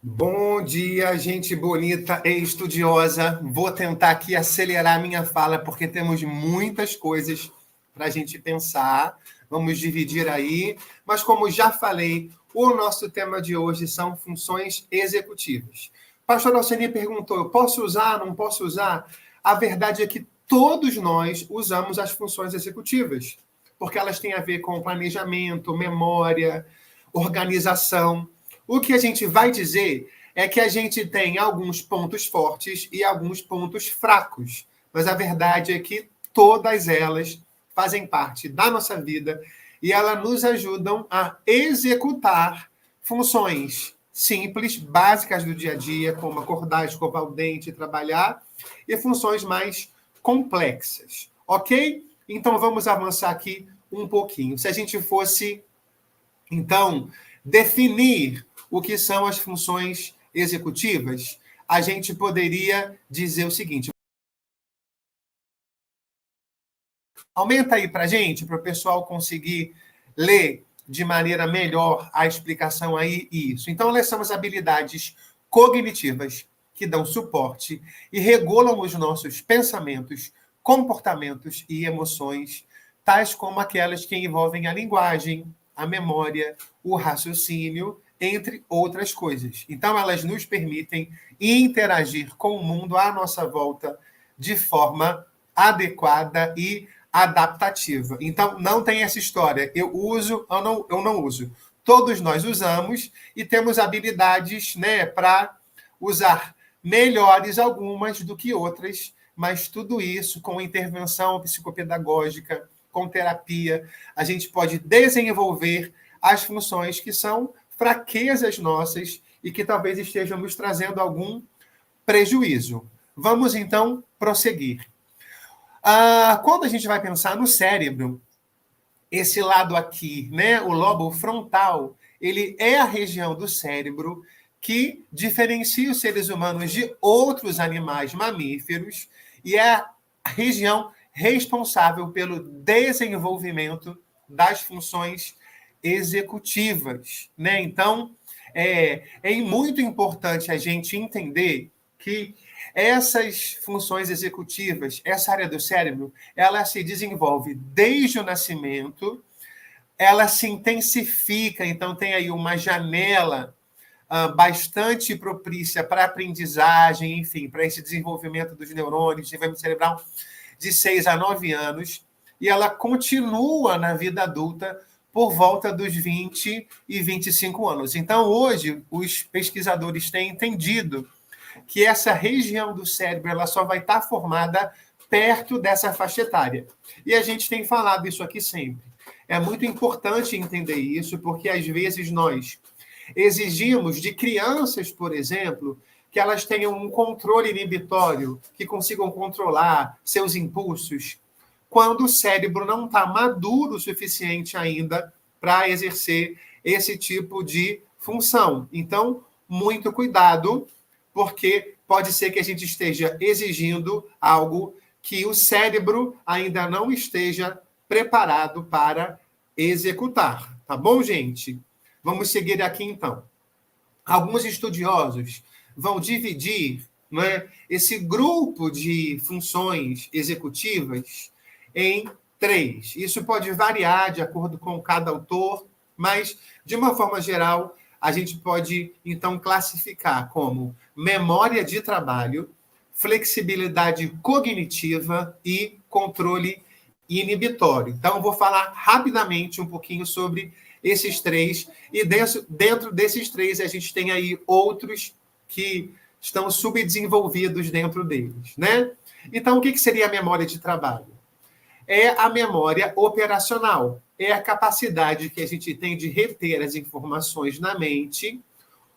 Bom dia, gente bonita e estudiosa. Vou tentar aqui acelerar minha fala, porque temos muitas coisas para a gente pensar. Vamos dividir aí. Mas, como já falei, o nosso tema de hoje são funções executivas. Pastor Alceni perguntou: eu posso usar, não posso usar? A verdade é que todos nós usamos as funções executivas, porque elas têm a ver com planejamento, memória, organização. O que a gente vai dizer é que a gente tem alguns pontos fortes e alguns pontos fracos, mas a verdade é que todas elas fazem parte da nossa vida e elas nos ajudam a executar funções simples, básicas do dia a dia, como acordar, escovar o dente, trabalhar, e funções mais complexas, ok? Então vamos avançar aqui um pouquinho. Se a gente fosse, então, definir o que são as funções executivas, a gente poderia dizer o seguinte. Aumenta aí para a gente, para o pessoal conseguir ler de maneira melhor a explicação aí, isso. Então, elas são as habilidades cognitivas que dão suporte e regulam os nossos pensamentos, comportamentos e emoções, tais como aquelas que envolvem a linguagem, a memória, o raciocínio, entre outras coisas. Então, elas nos permitem interagir com o mundo à nossa volta de forma adequada e adaptativa. Então, não tem essa história, eu uso ou eu não uso. Todos nós usamos e temos habilidades, né, para usar melhores algumas do que outras, mas tudo isso com intervenção psicopedagógica, com terapia, a gente pode desenvolver as funções que são fraquezas nossas e que talvez estejamos trazendo algum prejuízo. Vamos, então, prosseguir. Quando a gente vai pensar no cérebro, esse lado aqui, né, o lobo frontal, ele é a região do cérebro que diferencia os seres humanos de outros animais mamíferos e é a região responsável pelo desenvolvimento das funções executivas, né? Então, é muito importante a gente entender que essas funções executivas, essa área do cérebro, ela se desenvolve desde o nascimento, ela se intensifica, então tem aí uma janela bastante propícia para aprendizagem, enfim, para esse desenvolvimento dos neurônios, desenvolvimento cerebral de 6 a 9 anos, e ela continua na vida adulta por volta dos 20 e 25 anos. Então, hoje, os pesquisadores têm entendido que essa região do cérebro ela só vai estar formada perto dessa faixa etária. E a gente tem falado isso aqui sempre. É muito importante entender isso, porque às vezes nós exigimos de crianças, por exemplo, que elas tenham um controle inibitório, que consigam controlar seus impulsos, quando o cérebro não está maduro o suficiente ainda para exercer esse tipo de função. Então, muito cuidado, porque pode ser que a gente esteja exigindo algo que o cérebro ainda não esteja preparado para executar. Tá bom, gente? Vamos seguir aqui, então. Alguns estudiosos vão dividir, né, esse grupo de funções executivas em 3. Isso pode variar de acordo com cada autor, mas, de uma forma geral, a gente pode, então, classificar como memória de trabalho, flexibilidade cognitiva e controle inibitório. Então, eu vou falar rapidamente um pouquinho sobre esses 3, e dentro desses 3 a gente tem aí outros que estão subdesenvolvidos dentro deles, né? Então, o que seria a memória de trabalho? É a memória operacional, é a capacidade que a gente tem de reter as informações na mente,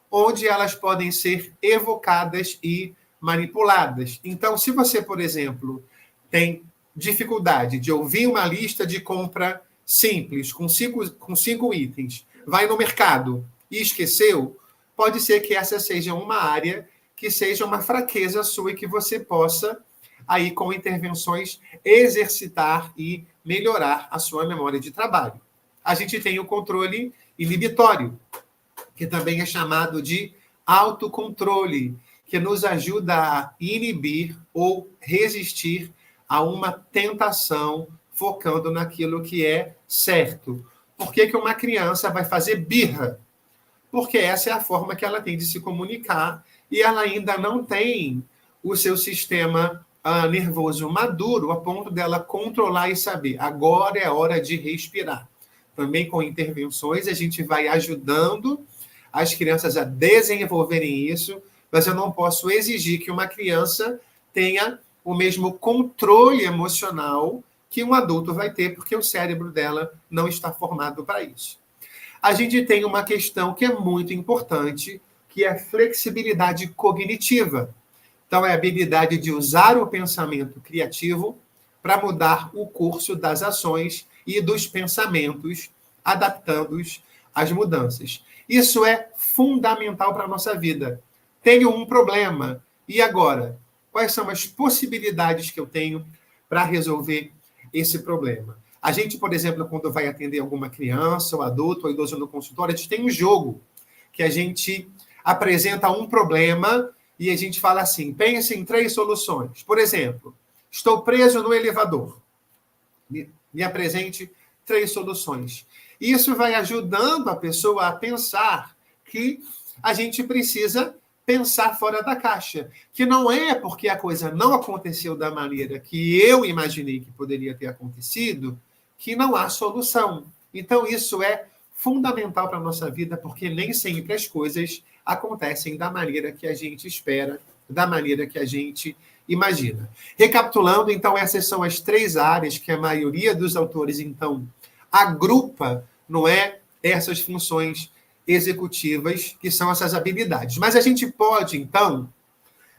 onde elas podem ser evocadas e manipuladas. Então, se você, por exemplo, tem dificuldade de ouvir uma lista de compra simples, com cinco itens, vai no mercado e esqueceu, pode ser que essa seja uma área que seja uma fraqueza sua e que você possa, aí com intervenções, exercitar e melhorar a sua memória de trabalho. A gente tem o controle inibitório, que também é chamado de autocontrole, que nos ajuda a inibir ou resistir a uma tentação, focando naquilo que é certo. Por que uma criança vai fazer birra? Porque essa é a forma que ela tem de se comunicar e ela ainda não tem o seu sistema nervoso maduro a ponto dela controlar e saber. Agora é hora de respirar. Também com intervenções, a gente vai ajudando as crianças a desenvolverem isso, mas eu não posso exigir que uma criança tenha o mesmo controle emocional que um adulto vai ter, porque o cérebro dela não está formado para isso. A gente tem uma questão que é muito importante, que é a flexibilidade cognitiva. Então, é a habilidade de usar o pensamento criativo para mudar o curso das ações e dos pensamentos, adaptando-os às mudanças. Isso é fundamental para a nossa vida. Tenho um problema, e agora? Quais são as possibilidades que eu tenho para resolver esse problema? A gente, por exemplo, quando vai atender alguma criança, ou adulto, ou idoso no consultório, a gente tem um jogo que a gente apresenta um problema e a gente fala assim, pense em 3 soluções. Por exemplo, estou preso no elevador. Me apresente 3 soluções. Isso vai ajudando a pessoa a pensar que a gente precisa pensar fora da caixa. Que não é porque a coisa não aconteceu da maneira que eu imaginei que poderia ter acontecido, que não há solução. Então, isso é fundamental para a nossa vida, porque nem sempre as coisas acontecem da maneira que a gente espera, da maneira que a gente imagina. Recapitulando, então, essas são as 3 áreas que a maioria dos autores, então, agrupa, não é, essas funções executivas, que são essas habilidades. Mas a gente pode, então,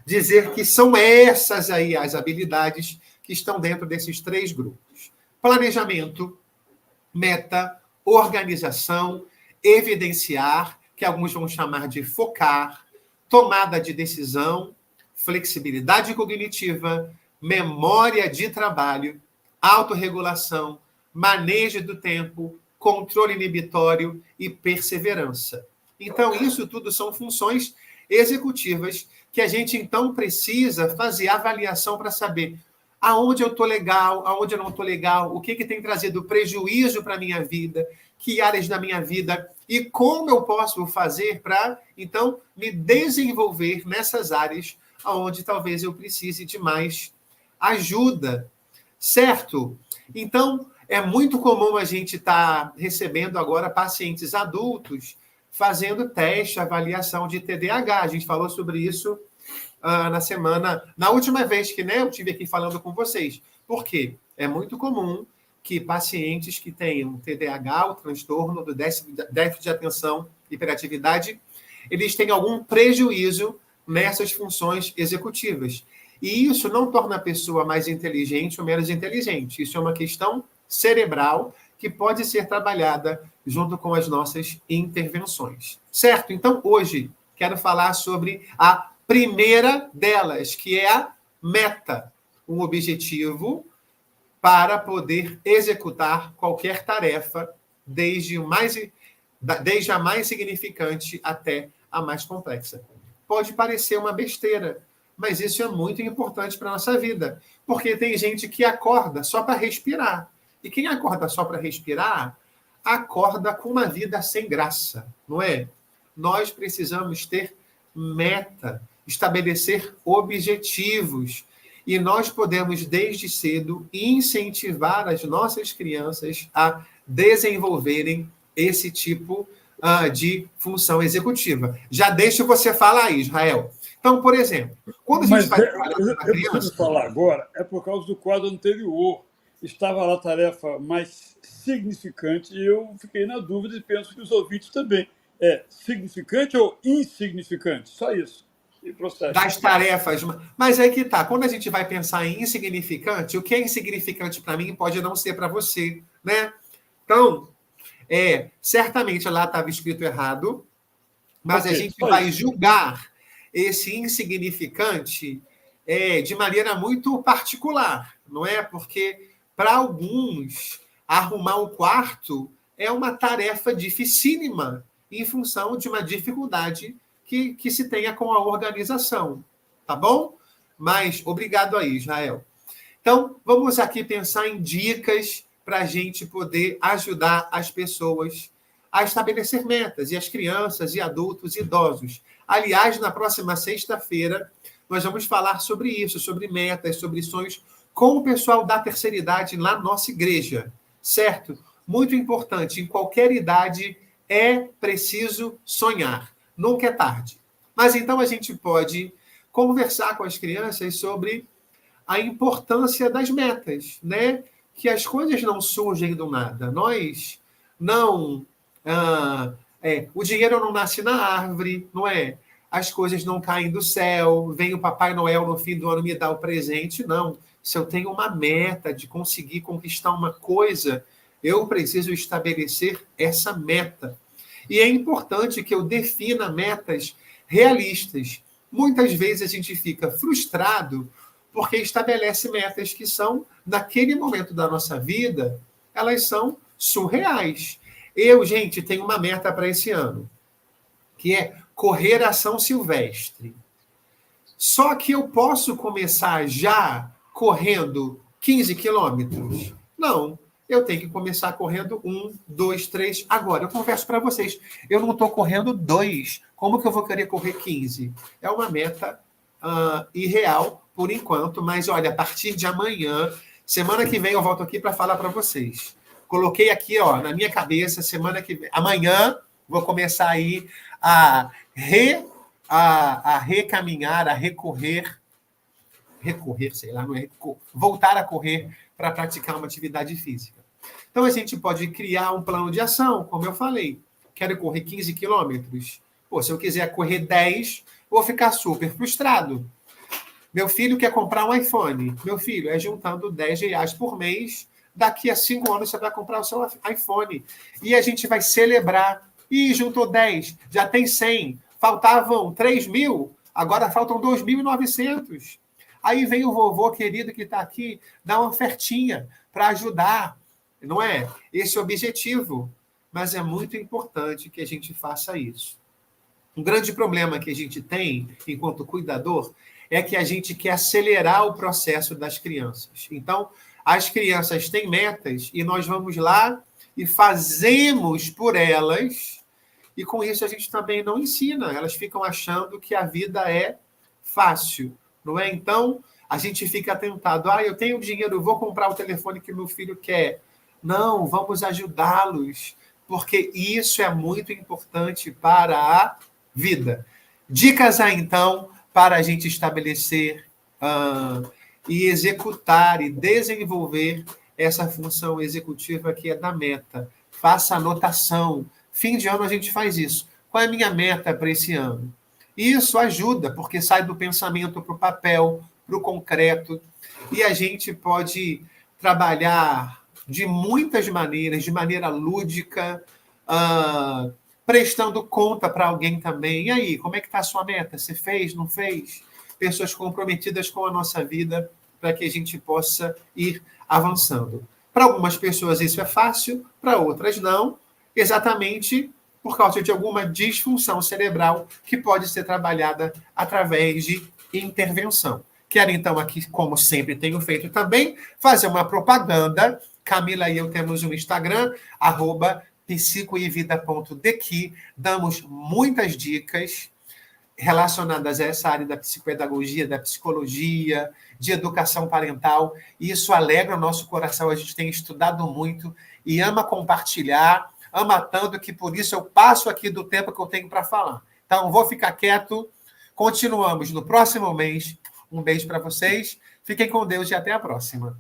dizer que são essas aí as habilidades que estão dentro desses 3 grupos. Planejamento, meta, organização, evidenciar, que alguns vão chamar de focar, tomada de decisão, flexibilidade cognitiva, memória de trabalho, autorregulação, manejo do tempo, controle inibitório e perseverança. Então, isso tudo são funções executivas que a gente, então, precisa fazer avaliação para saber aonde eu estou legal, aonde eu não estou legal, o que tem trazido prejuízo para a minha vida, que áreas da minha vida, e como eu posso fazer para, então, me desenvolver nessas áreas onde talvez eu precise de mais ajuda, certo? Então, é muito comum a gente estar recebendo agora pacientes adultos fazendo teste, avaliação de TDAH. A gente falou sobre isso na última vez que eu estive aqui falando com vocês. Por quê? É muito comum que pacientes que tenham TDAH, o transtorno do déficit de atenção e hiperatividade, eles têm algum prejuízo nessas funções executivas. E isso não torna a pessoa mais inteligente ou menos inteligente. Isso é uma questão cerebral que pode ser trabalhada junto com as nossas intervenções. Certo? Então, hoje, quero falar sobre a primeira delas, que é a meta, um objetivo para poder executar qualquer tarefa, desde a mais significante até a mais complexa. Pode parecer uma besteira, mas isso é muito importante para a nossa vida, porque tem gente que acorda só para respirar. E quem acorda só para respirar, acorda com uma vida sem graça, não é? Nós precisamos ter meta, estabelecer objetivos. E nós podemos, desde cedo, incentivar as nossas crianças a desenvolverem esse tipo de função executiva. Já deixo você falar aí, Israel. Então, por exemplo, quando a gente vai trabalhar com uma criança... Eu preciso falar agora, é por causa do quadro anterior. Estava lá a tarefa mais significante e eu fiquei na dúvida e penso que os ouvintes também. É significante ou insignificante? Só isso. Das tarefas. Mas aí que tá. Quando a gente vai pensar em insignificante, o que é insignificante para mim pode não ser para você, né? Então, certamente lá estava escrito errado, mas a gente vai julgar esse insignificante de maneira muito particular, não é? Porque, para alguns, arrumar um quarto é uma tarefa dificílima, em função de uma dificuldade que se tenha com a organização, tá bom? Mas obrigado aí, Israel. Então, vamos aqui pensar em dicas para a gente poder ajudar as pessoas a estabelecer metas, e as crianças, e adultos, e idosos. Aliás, na próxima sexta-feira, nós vamos falar sobre isso, sobre metas, sobre sonhos, com o pessoal da terceira idade lá na nossa igreja, certo? Muito importante, em qualquer idade é preciso sonhar, nunca é tarde. Mas então a gente pode conversar com as crianças sobre a importância das metas, né? Que as coisas não surgem do nada. Nós não... o dinheiro não nasce na árvore, não é? As coisas não caem do céu, vem o Papai Noel no fim do ano me dar o presente, não. Se eu tenho uma meta de conseguir conquistar uma coisa, eu preciso estabelecer essa meta. E é importante que eu defina metas realistas. Muitas vezes a gente fica frustrado porque estabelece metas que são, naquele momento da nossa vida, elas são surreais. Eu, gente, tenho uma meta para esse ano, que é correr a São Silvestre. Só que eu posso começar já correndo 15 quilômetros? Não. Eu tenho que começar correndo 1, 2, 3. Agora, eu confesso para vocês, eu não estou correndo 2. Como que eu vou querer correr 15? É uma meta irreal, por enquanto, mas olha, a partir de amanhã, semana que vem eu volto aqui para falar para vocês. Coloquei aqui, ó, na minha cabeça, semana que vem, amanhã vou começar aí a recaminhar, a recorrer, sei lá, não é, voltar a correr para praticar uma atividade física. Então, a gente pode criar um plano de ação, como eu falei. Quero correr 15 quilômetros. Pô, se eu quiser correr 10, vou ficar super frustrado. Meu filho quer comprar um iPhone. Meu filho, é juntando 10 reais por mês, daqui a 5 anos você vai comprar o seu iPhone. E a gente vai celebrar. Ih, juntou 10, já tem 100. Faltavam 3 mil, agora faltam 2.900. Aí vem o vovô querido que está aqui, dá uma ofertinha para ajudar. Não é esse o objetivo, mas é muito importante que a gente faça isso. Um grande problema que a gente tem, enquanto cuidador, é que a gente quer acelerar o processo das crianças. Então, as crianças têm metas e nós vamos lá e fazemos por elas, e com isso a gente também não ensina. Elas ficam achando que a vida é fácil, não é? Então, a gente fica tentado. Eu tenho dinheiro, eu vou comprar o telefone que meu filho quer. Não, vamos ajudá-los, porque isso é muito importante para a vida. Dicas aí, então, para a gente estabelecer e executar e desenvolver essa função executiva que é da meta. Faça anotação. Fim de ano a gente faz isso. Qual é a minha meta para esse ano? Isso ajuda, porque sai do pensamento para o papel, para o concreto, e a gente pode trabalhar de muitas maneiras, de maneira lúdica, prestando conta para alguém também. E aí, como é que está a sua meta? Você fez, não fez? Pessoas comprometidas com a nossa vida para que a gente possa ir avançando. Para algumas pessoas isso é fácil, para outras não, exatamente por causa de alguma disfunção cerebral que pode ser trabalhada através de intervenção. Quero, então, aqui, como sempre tenho feito também, fazer uma propaganda. Camila e eu temos um Instagram, @psicoevida.dequi. Damos muitas dicas relacionadas a essa área da psicopedagogia, da psicologia, de educação parental. E isso alegra o nosso coração. A gente tem estudado muito e ama compartilhar, ama tanto que por isso eu passo aqui do tempo que eu tenho para falar. Então, vou ficar quieto. Continuamos no próximo mês. Um beijo para vocês. Fiquem com Deus e até a próxima.